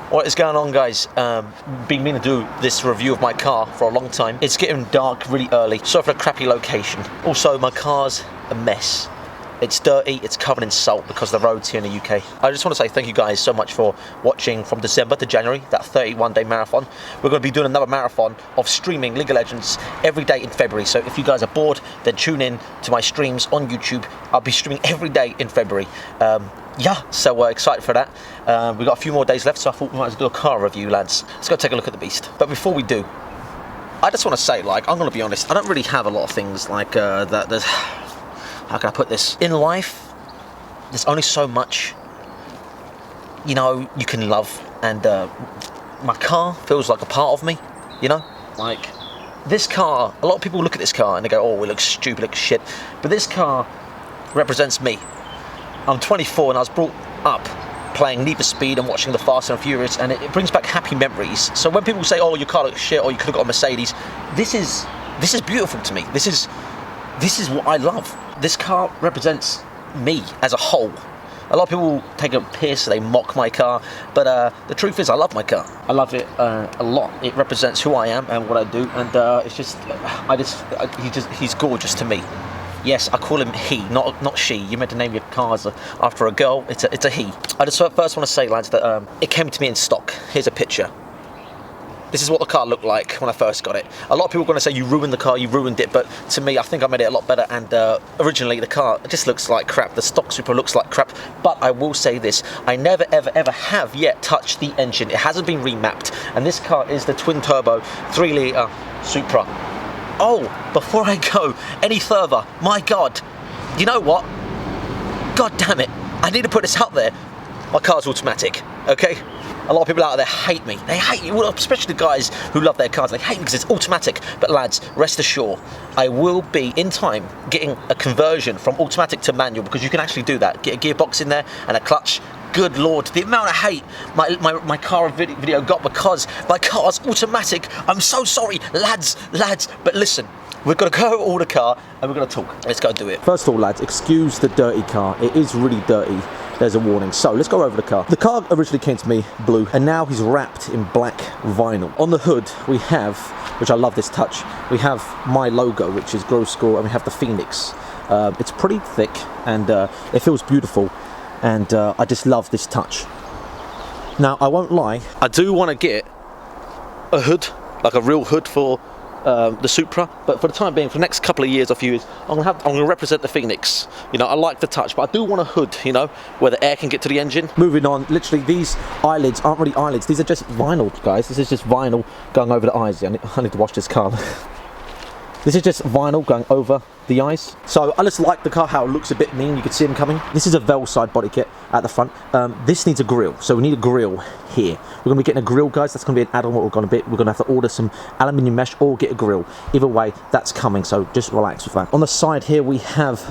What is going on, guys? Been meaning to do this review of my car for a long time. It's getting dark really early. Sorry for the crappy location. Also, my car's a mess. It's dirty, it's covered in salt because of the roads here in the UK. I just want to say thank you guys so much for watching from December to January, that 31-day marathon. We're going to be doing another marathon of streaming League of Legends every day in February. So if you guys are bored, then tune in to my streams on YouTube. I'll be streaming every day in February. Yeah, so we're excited for that. We've got a few more days left, so I thought we might as well do a car review, lads. Let's go take a look at the beast. But before we do, I just want to say, like, I'm going to be honest, I don't really have a lot of things like that there's... How can I put this? In life, there's only so much, you know, you can love. And my car feels like a part of me, you know? Like, this car, a lot of people look at this car and they go, oh, it looks stupid, it looks shit. But this car represents me. I'm 24 and I was brought up playing Need for Speed and watching the Fast and Furious, and it brings back happy memories. So when people say, oh, your car looks shit, or you could have got a Mercedes, this is beautiful to me. This is what I love. This car represents me as a whole. A lot of people take a piss, they mock my car, but the truth is I love my car. I love it a lot. It represents who I am and what I do, and it's just, he's gorgeous to me. Yes, I call him he, not she. You meant to name your cars after a girl. It's a he. I just first want to say, lads, that it came to me in stock. Here's a picture. This is what the car looked like when I first got it. A lot of people are going to say you ruined the car, you ruined it, but to me, I think I made it a lot better. And originally, the car just looks like crap. The stock Supra looks like crap. But I will say this: I never, ever, ever have yet touched the engine. It hasn't been remapped, and this car is the twin turbo 3-litre Supra. Oh, before I go any further, my God, you know what? God damn it! I need to put this out there. My car's automatic. Okay. A lot of people out there hate me. They hate me, well, especially the guys who love their cars. They hate me because it's automatic. But lads, rest assured, I will be, in time, getting a conversion from automatic to manual, because you can actually do that. Get a gearbox in there and a clutch. Good Lord, the amount of hate my car video got because my car's automatic. I'm so sorry, lads. But listen, we're going to go order the car and we're going to talk. Let's go do it. First of all, lads, excuse the dirty car. It is really dirty. There's a warning. So let's go over the car. The car originally came to me blue, and now he's wrapped in black vinyl. On the hood, we have, which I love this touch, we have my logo, which is Gore, and we have the Phoenix. It's pretty thick, and it feels beautiful, and I just love this touch. Now, I won't lie, I do want to get a hood, like a real hood for the Supra, but for the time being, for the next couple of years or few years, I'm gonna represent the Phoenix. You know, I like the touch, but I do want a hood, you know, where the air can get to the engine. Moving on, literally these eyelids aren't really eyelids, these are just vinyl, guys. This is just vinyl going over the eyes. I need to wash this car. This is just vinyl going over the eyes. So I just like the car, how it looks a bit mean. You can see them coming. This is a Vel side body kit at the front. This needs a grille, so we need a grille here. We're going to be getting a grille, guys. That's going to be an add-on. What we're going to be, we're going to have to order some aluminium mesh or get a grille. Either way, that's coming, so just relax with that. On the side here we have,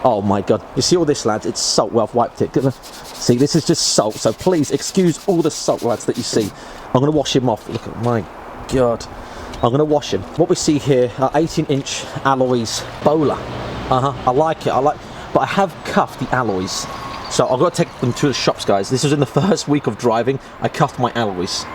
oh my God, you see all this, lads? It's salt. Well, I've wiped it. See, this is just salt, so please excuse all the salt, lads, that you see. I'm going to wash him off. Look at my God. I'm going to wash him. What we see here are 18-inch alloys Bowler. I like it. But I have cuffed the alloys. So I've got to take them to the shops, guys. This was in the first week of driving. I cuffed my alloys.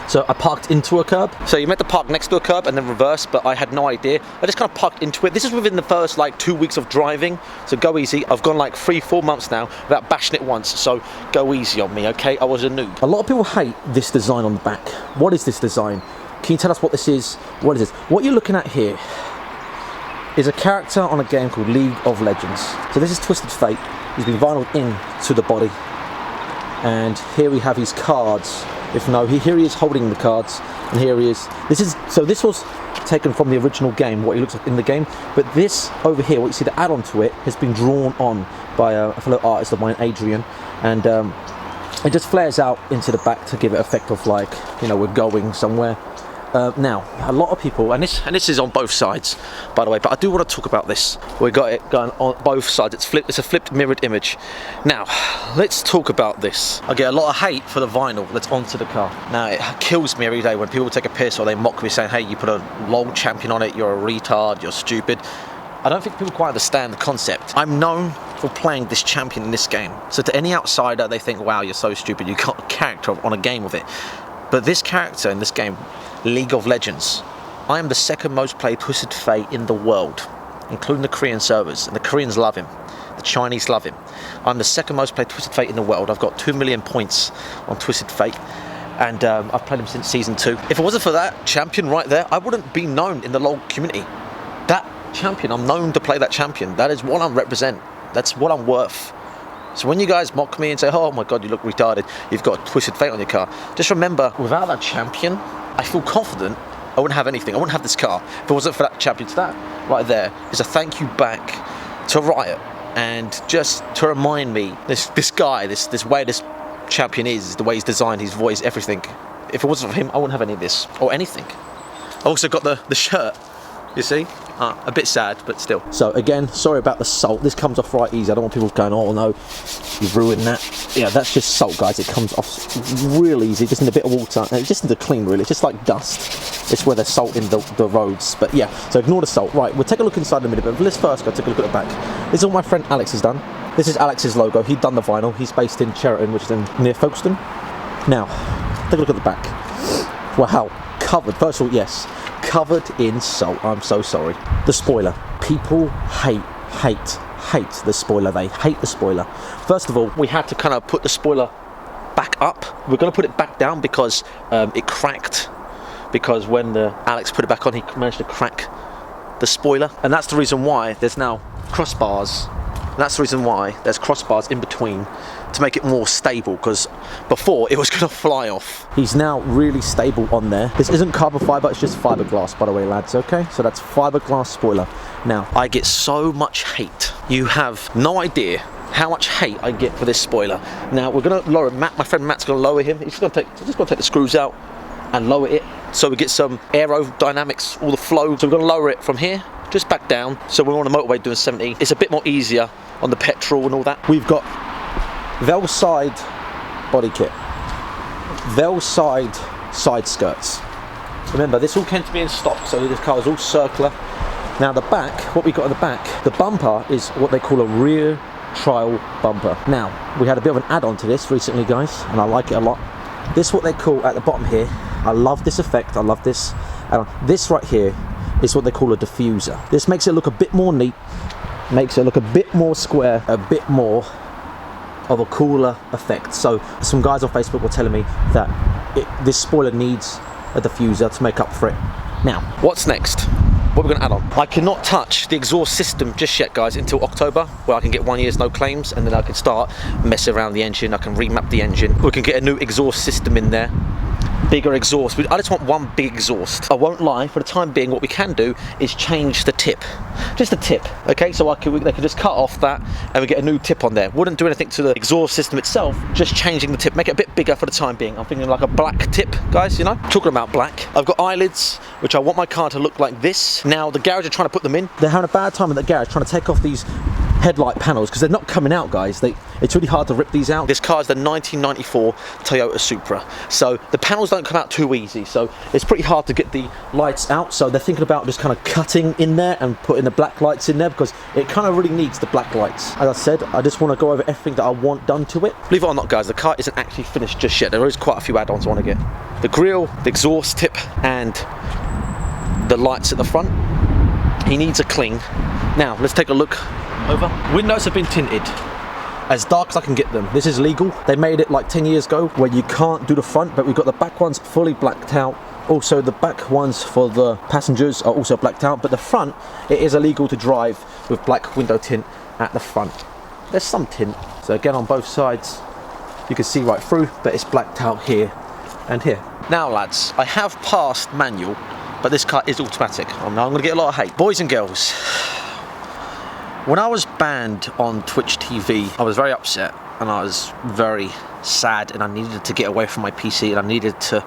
So I parked into a curb. So you meant to park next to a curb and then reverse, but I had no idea. I just kind of parked into it. This is within the first like 2 weeks of driving, so go easy. I've gone like 3-4 months now without bashing it once, so go easy on me, okay? I was a noob. A lot of people hate this design on the back. What is this design? Can you tell us what this is? What is this? What you're looking at here is a character on a game called League of Legends. So this is Twisted Fate. He's been vinyled into the body. And here we have his cards. If no, here he is holding the cards. And here he is. So this was taken from the original game, what he looks like in the game. But this over here, what you see, the add-on to it, has been drawn on by a fellow artist of mine, Adrian. And it just flares out into the back to give it effect of like, you know, we're going somewhere. Now, a lot of people, and this is on both sides, by the way, but I do want to talk about this. We got it going on both sides. It's a flipped mirrored image. Now, let's talk about this. I get a lot of hate for the vinyl that's onto the car. Now, it kills me every day when people take a piss or they mock me saying, hey, you put a long champion on it, you're a retard, you're stupid. I don't think people quite understand the concept. I'm known for playing this champion in this game. So to any outsider, they think, wow, you're so stupid, you got a character on a game of it. But this character in this game, League of Legends, I am the second most played Twisted Fate in the world, including the Korean servers, and the Koreans love him. The Chinese love him. I'm the second most played Twisted Fate in the world. I've got 2 million points on Twisted Fate, and I've played him since Season 2. If it wasn't for that champion right there, I wouldn't be known in the LoL community. That champion, I'm known to play that champion. That is what I represent. That's what I'm worth. So when you guys mock me and say, oh my god, you look retarded, you've got Twisted Fate on your car, just remember, without that champion, I feel confident I wouldn't have anything. I wouldn't have this car if it wasn't for that champion. So that right there is a thank you back to Riot. And just to remind me, this guy, this way this champion is, the way he's designed, his voice, everything. If it wasn't for him, I wouldn't have any of this, or anything. I also got the shirt, you see? A bit sad, but still. So again, sorry about the salt. This comes off right easy. I don't want people going, oh no, you've ruined that. Yeah, that's just salt, guys. It comes off real easy. Just in a bit of water. And it just needs to clean, really. It's just like dust. It's where there's salt in the roads. But yeah, so ignore the salt. Right, we'll take a look inside in a minute. But let's first go take a look at the back. This is what my friend Alex has done. This is Alex's logo. He'd done the vinyl. He's based in Cheriton, which is near Folkestone. Now, take a look at the back. Wow, covered. First of all, yes, covered in salt. I'm so sorry. The spoiler. People hate the spoiler. They hate the spoiler. First of all, we had to kind of put the spoiler back up. We're going to put it back down because it cracked. Because when Alex put it back on, he managed to crack the spoiler. And that's the reason why there's now crossbars. That's the reason why there's crossbars in between to make it more stable, because before it was going to fly off. He's now really stable on there. This isn't carbon fibre, it's just fiberglass, by the way, lads, okay? So that's fiberglass spoiler. Now, I get so much hate. You have no idea how much hate I get for this spoiler. Now, we're going to lower Matt. My friend Matt's going to lower him. He's just going to take the screws out and lower it so we get some aerodynamics, all the flow. So we're going to lower it from here, just back down. So we're on a motorway doing 70. It's a bit more easier on the petrol and all that. We've got Vel side body kit, Vel side skirts. Remember, this all came to be in stock, so this car is all circular. Now the back, what we got at the back, the bumper is what they call a rear trial bumper. Now, we had a bit of an add-on to this recently, guys, and I like it a lot. This is what they call at the bottom here. I love this effect, I love this. This right here is what they call a diffuser. This makes it look a bit more neat, makes it look a bit more square, a bit more of a cooler effect. So some guys on Facebook were telling me that this spoiler needs a diffuser to make up for it. Now, what's next? What are we going to add on? I cannot touch the exhaust system just yet, guys, until October, where I can get 1 year's no claims, and then I can start messing around the engine. I can remap the engine. We can get a new exhaust system in there. Bigger exhaust. I just want one big exhaust. I won't lie, for the time being, what we can do is change the tip. Just the tip, okay? So they can just cut off that and we get a new tip on there. Wouldn't do anything to the exhaust system itself, just changing the tip. Make it a bit bigger for the time being. I'm thinking like a black tip, guys, you know? Talking about black. I've got eyelids, which I want my car to look like this. Now, the garage are trying to put them in. They're having a bad time in the garage trying to take off these headlight panels because they're not coming out, guys. It's really hard to rip these out. This car is the 1994 Toyota Supra, so the panels don't come out too easy, so it's pretty hard to get the lights out. So they're thinking about just kind of cutting in there and putting the black lights in there because it kind of really needs the black lights. As I said, I just want to go over everything that I want done to it. Believe it or not, guys, the car isn't actually finished just yet. There is quite a few add-ons I want to get. The grille, the exhaust tip, and the lights at the front. He needs a clean. Now, let's take a look over. Windows have been tinted as dark as I can get them. This is legal. They made it like 10 years ago where you can't do the front, but we've got the back ones fully blacked out. Also, the back ones for the passengers are also blacked out, but the front, it is illegal to drive with black window tint at the front. There's some tint. So again, on both sides, you can see right through, but it's blacked out here and here. Now, lads, I have passed manual, but this car is automatic. I'm going to get a lot of hate. Boys and girls, when I was banned on Twitch TV, I was very upset and I was very sad, and I needed to get away from my PC, and I needed to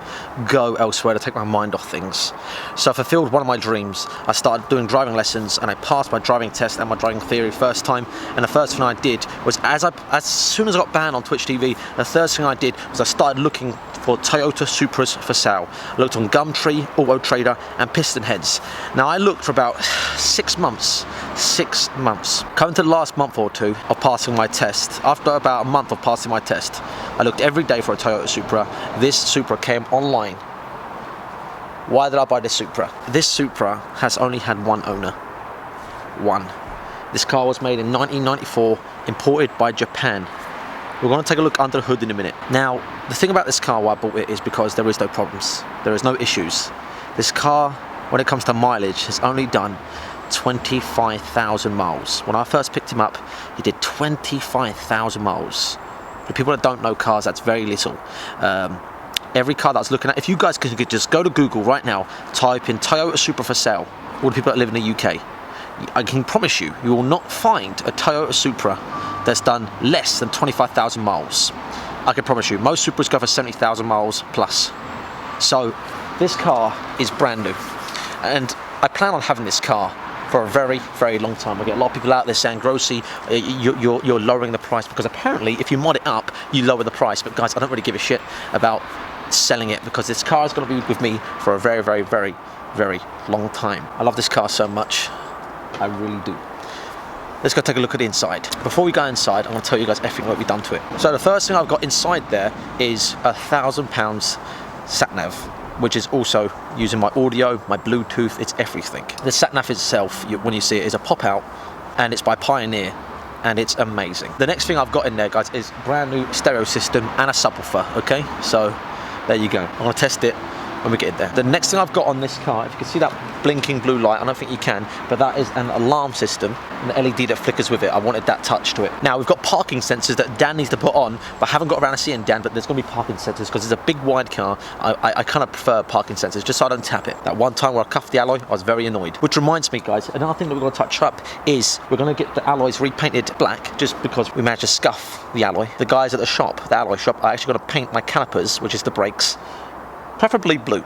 go elsewhere to take my mind off things. So I fulfilled one of my dreams. I started doing driving lessons, and I passed my driving test and my driving theory first time. And the first thing I did was, as soon as I got banned on Twitch TV, the first thing I did was I started looking for Toyota Supras for sale. I looked on Gumtree, Auto Trader, and Piston Heads. Now I looked for about 6 months. 6 months. Coming to the last month or two of passing my test, after about a month of passing my test, I looked every day for a Toyota Supra. This Supra came online. Why did I buy this Supra? This Supra has only had one owner. One. This car was made in 1994, imported by Japan. We're going to take a look under the hood in a minute. Now, the thing about this car, why I bought it, is because there is no problems. There is no issues. This car, when it comes to mileage, has only done 25,000 miles. When I first picked him up, he did 25,000 miles. For people that don't know cars, that's very little. Every car that I was looking at, if you guys could just go to Google right now, type in Toyota Supra for sale, all the people that live in the UK, I can promise you, you will not find a Toyota Supra that's done less than 25,000 miles. I can promise you, most Supras go for 70,000 miles plus. So this car is brand new, and I plan on having this car for a very, very long time. I get a lot of people out there saying, Grossi, you're lowering the price, because apparently if you mod it up, you lower the price. But guys, I don't really give a shit about selling it, because this car is going to be with me for a very, very, very, very long time. I love this car so much. I really do. Let's go take a look at the inside. Before we go inside, I'm going to tell you guys everything what we've done to it. So the first thing I've got inside there is £1,000 sat-nav, which is also using my audio, my Bluetooth, it's everything. The sat-nav itself, when you see it, is a pop-out, and it's by Pioneer, and it's amazing. The next thing I've got in there, guys, is brand new stereo system and a subwoofer, okay? So there you go. I'm going to test it when we get in there. The next thing I've got on this car, if you can see that blinking blue light, I don't think you can, but that is an alarm system, and the LED that flickers with it. I wanted that touch to it. Now we've got parking sensors that Dan needs to put on, but I haven't got around to seeing Dan, but there's going to be parking sensors because it's a big wide car. I kind of prefer parking sensors just so I don't tap it. That one time where I cuffed the alloy, I was very annoyed. Which reminds me, guys, another thing that we're going to touch up is we're going to get the alloys repainted black, just because we managed to scuff the alloy. The guys at the shop, the alloy shop, are actually going to paint my calipers, which is the brakes, preferably blue.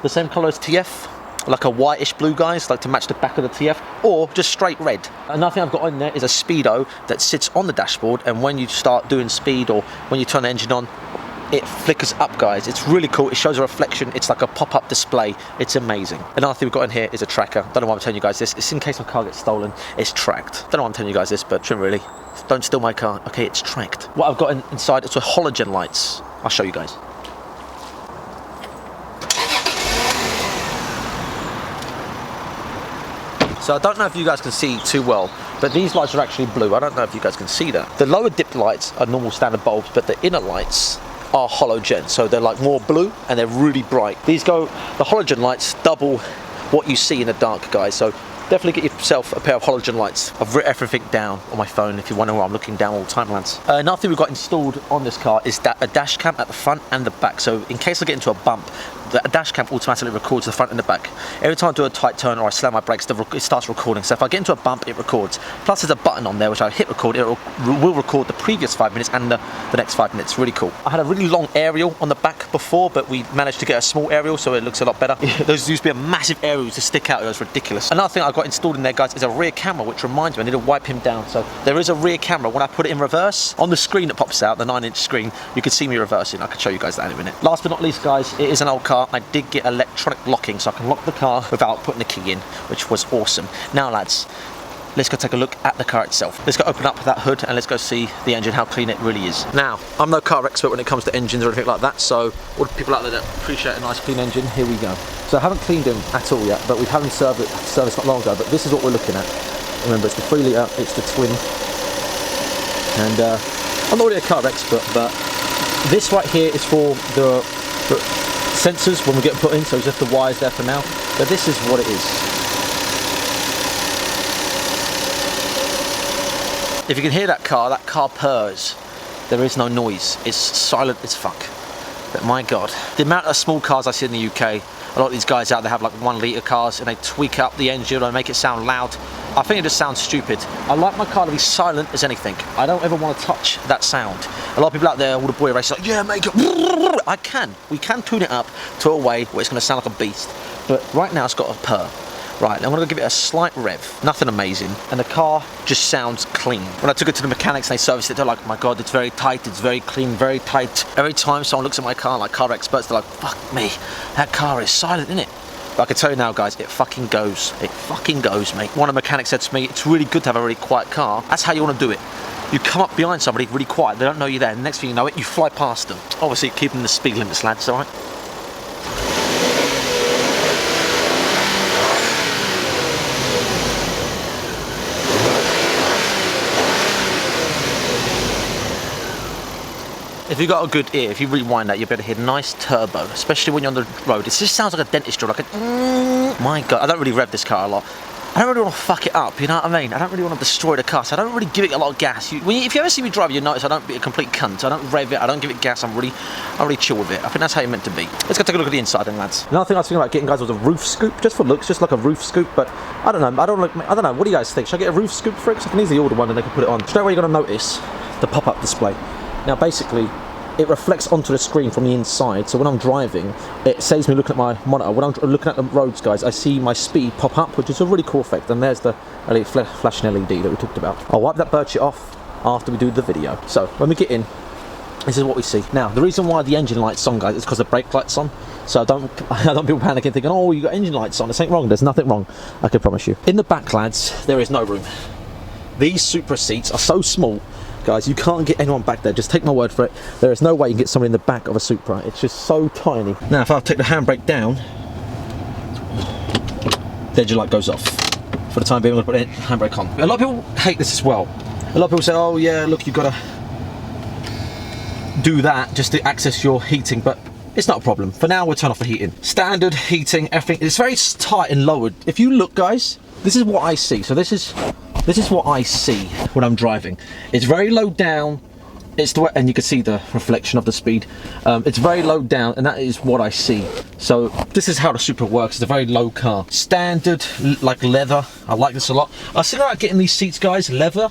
The same colour as TF, like a whitish blue, guys, like to match the back of the TF, or just straight red. Another thing I've got in there is a speedo that sits on the dashboard, and when you start doing speed or when you turn the engine on, it flickers up, guys. It's really cool. It shows a reflection. It's like a pop-up display. It's amazing. Another thing we've got in here is a tracker. Don't know why I'm telling you guys this. It's in case my car gets stolen. It's tracked. Don't know why I'm telling you guys this, but shouldn't really. Don't steal my car. Okay, it's tracked. What I've got inside is halogen lights. I'll show you guys. So I don't know if you guys can see too well, but these lights are actually blue. I don't know if you guys can see that. The lower dip lights are normal standard bulbs, but the inner lights are halogen, so they're like more blue and they're really bright. The halogen lights double what you see in the dark, guys, so definitely get yourself a pair of halogen lights. I've written everything down on my phone if you wonder where I'm looking down all the time, lads. Another thing we've got installed on this car is a dash cam at the front and the back, so in case I get into a bump, the dash cam automatically records the front and the back. Every time I do a tight turn or I slam my brakes, it starts recording. So if I get into a bump, it records. Plus there's a button on there which I hit record, it will record the previous 5 minutes and the next 5 minutes. Really cool. I had a really long aerial on the back before, but we managed to get a small aerial, so it looks a lot better. Those used to be a massive aerial to stick out. It was ridiculous. Another thing I got installed in there, guys, is a rear camera, which reminds me I need to wipe him down. So there is a rear camera. When I put it in reverse, on the screen that pops out, the 9-inch screen, you can see me reversing. I can show you guys that in a minute. Last but not least, guys, it is an old car. I did get electronic locking, so I can lock the car without putting the key in, which was awesome. Now, lads, let's go take a look at the car itself. Let's go open up that hood and let's go see the engine, how clean it really is. Now, I'm no car expert when it comes to engines or anything like that, so all the people out there that appreciate a nice clean engine, here we go. So I haven't cleaned him at all yet, but we've had him serviced not long ago, but this is what we're looking at. Remember, it's the 3 litre, it's the twin, and I'm not really a car expert, but this right here is for the sensors when we get put in, so just the wires there for now, but this is what it is. If you can hear that car purrs. There is no noise. It's silent as fuck. But my God, the amount of small cars I see in the UK, a lot of these guys out there have like 1 litre cars and they tweak up the engine and make it sound loud. I think it just sounds stupid. I like my car to be silent as anything. I don't ever want to touch that sound. A lot of people out there, all the boy racers, like, yeah, make it. I can. We can tune it up to a way where it's going to sound like a beast. But right now it's got a purr. Right, I'm going to give it a slight rev, nothing amazing, and the car just sounds clean. When I took it to the mechanics and they serviced it, they're like, oh my god, it's very tight, it's very clean, very tight. Every time someone looks at my car, like car experts, they're like, fuck me, that car is silent, isn't it? But I can tell you now, guys, it fucking goes. It fucking goes, mate. One of the mechanics said to me, it's really good to have a really quiet car. That's how you want to do it. You come up behind somebody really quiet, they don't know you're there, and the next thing you know it, you fly past them. Obviously, keeping the speed limits, lads, alright? If you've got a good ear, if you rewind that, you'll be able to hear nice turbo, especially when you're on the road. It just sounds like a dentist drill, like a my god, I don't really rev this car a lot. I don't really want to fuck it up, you know what I mean? I don't really want to destroy the car, so I don't really give it a lot of gas. If you ever see me drive, you notice I don't be a complete cunt. I don't rev it, I don't give it gas, I really chill with it. I think that's how you're meant to be. Let's go take a look at the inside then, lads. Another thing I was thinking about getting, guys, was a roof scoop, just for looks, just like a roof scoop, but I don't know, I don't know, what do you guys think? Should I get a roof scoop for it? Because I can easily order one and they can put it on. Straight away you're going to notice the pop-up display. Now basically, it reflects onto the screen from the inside, so when I'm driving, it saves me looking at my monitor. When I'm looking at the roads, guys, I see my speed pop up, which is a really cool effect, and there's the flashing LED that we talked about. I'll wipe that bird shit off after we do the video. So, when we get in, this is what we see. Now, the reason why the engine light's on, guys, is because the brake light's on, so I don't people panicking thinking, oh, you got engine lights on, this ain't wrong. There's nothing wrong, I can promise you. In the back, lads, there is no room. These Supra seats are so small, guys, you can't get anyone back there. Just take my word for it. There is no way you can get somebody in the back of a Supra. It's just so tiny. Now, if I take the handbrake down, the engine light goes off. For the time being, I'm going to put the handbrake on. A lot of people hate this as well. A lot of people say, oh yeah, look, you've got to do that just to access your heating, but it's not a problem. For now, we'll turn off the heating. Standard heating, everything. It's very tight and lowered. If you look, guys, this is what I see. So this is what I see when I'm driving. It's very low down. And you can see the reflection of the speed. It's very low down, and that is what I see. So this is how the Supra works. It's a very low car. Standard, like leather. I like this a lot. I was thinking about getting these seats, guys, leather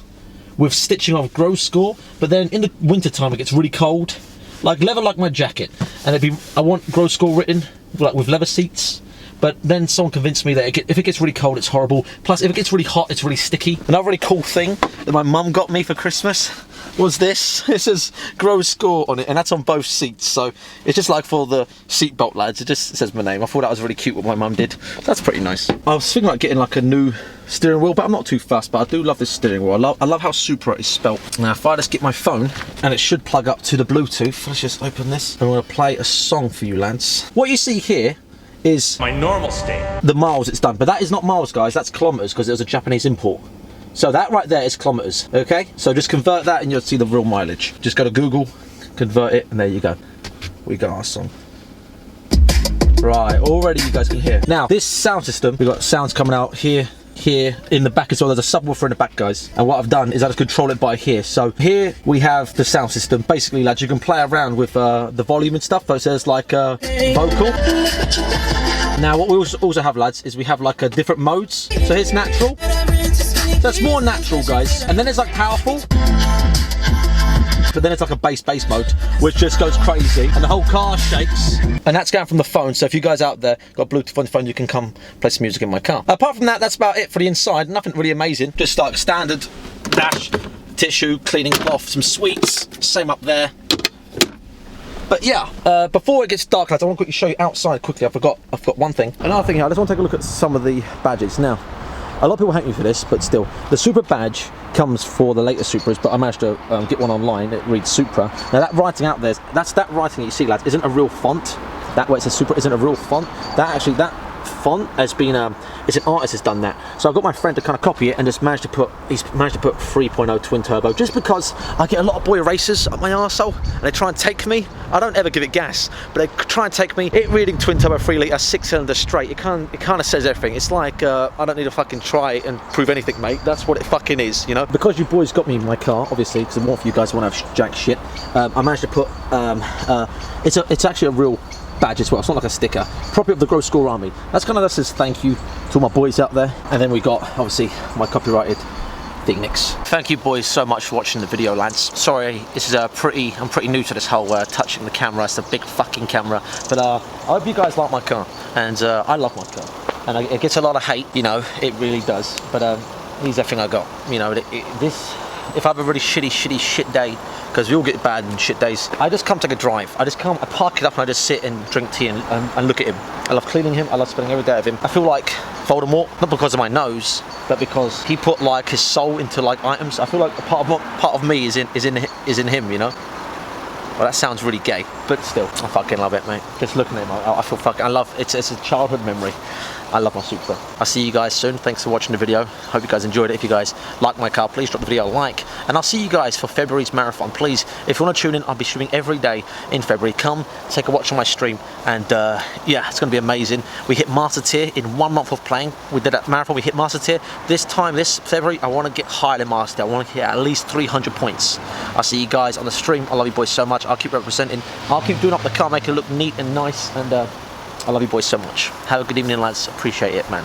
with stitching of Gore, but then in the winter time it gets really cold. Like leather, like my jacket, and I want Gore written, like with leather seats. But then someone convinced me that if it gets really cold, it's horrible. Plus, if it gets really hot, it's really sticky. Another really cool thing that my mum got me for Christmas was this. It says Gore on it, and that's on both seats. So it's just like for the seatbelt, lads. It just says my name. I thought that was really cute what my mum did. That's pretty nice. I was thinking about getting like a new steering wheel, but I'm not too fussed. But I do love this steering wheel. I love how Supra is spelt. Now, if I just get my phone, and it should plug up to the Bluetooth. Let's just open this. And I'm going to play a song for you, lads. What you see here is my normal state. The miles it's done, but that is not miles, guys, that's kilometers, because it was a Japanese import. So that right there is kilometers, okay? So just convert that and you'll see the real mileage. Just go to Google, convert it, and there you go. We got our song. Right, already you guys can hear. Now, this sound system, we've got sounds coming out here, in the back as well. There's a subwoofer in the back, guys, and what I've done is I just control it by here. So here we have the sound system. Basically, lads, you can play around with the volume and stuff. So it says like vocal. Now what we also have, lads, is we have like different modes. So here's natural, so it's more natural, guys, and then there's like powerful, but then it's like a bass mode, which just goes crazy, and the whole car shakes. And that's going from the phone, so if you guys out there got Bluetooth on the phone, you can come play some music in my car. Apart from that, that's about it for the inside. Nothing really amazing. Just like standard dash, tissue, cleaning cloth, some sweets, same up there. But yeah, before it gets dark, lads, I want to quickly show you outside quickly. I've got one thing. Another thing here, I just want to take a look at some of the badges. Now, a lot of people hate me for this, but still, the Supra badge comes for the later Supras, but I managed to get one online. It reads Supra. Now that writing out there, that writing that you see, lads, isn't a real font. That where it says Supra isn't a real font. That font has been it's an artist has done that. So I've got my friend to kind of copy it and just managed to put 3.0 twin turbo, just because I get a lot of boy racers up my arsehole and they try and take me. I don't ever give it gas, but they try and take me. It reading twin turbo 3 litre 6-cylinder straight, it kind of says everything. It's like I don't need to fucking try it and prove anything, mate. That's what it fucking is, you know. Because you boys got me in my car, obviously, because more of you guys want to have jack shit. I managed to put it's actually a real badge as well. It's not like a sticker. Property of the Gross Gore Army. That's kind of that says thank you to all my boys out there. And then we got obviously my copyrighted Phoenix. Thank you boys so much for watching the video, lads. Sorry, this is I'm pretty new to this whole touching the camera. It's a big fucking camera, but I hope you guys like my car, and I love my car, and it gets a lot of hate, you know, it really does, but here's everything I got, you know. This, if I have a really shit day, because we all get bad and shit days, I just come take a drive. I park it up and I just sit and drink tea and look at him. I love cleaning him. I love spending every day with him. I feel like Voldemort, not because of my nose, but because he put like his soul into like items. I feel like a part of me is in him, you know. Well, that sounds really gay, but still, I fucking love it, mate. Just looking at him, I feel fucking, I love, it's a childhood memory. I love my Supra. I'll see you guys soon. Thanks for watching the video. Hope you guys enjoyed it. If you guys like my car, please drop the video a like. And I'll see you guys for February's marathon. Please, if you want to tune in, I'll be streaming every day in February. Come, take a watch on my stream. And yeah, it's going to be amazing. We hit Master Tier in 1 month of playing. We did that marathon, we hit Master Tier. This February, I want to get higher than Master Tier. I want to get at least 300 points. I'll see you guys on the stream. I love you boys so much. I'll keep representing. I'll keep doing up the car, make it look neat and nice. And I love you boys so much. Have a good evening, lads. Appreciate it, man.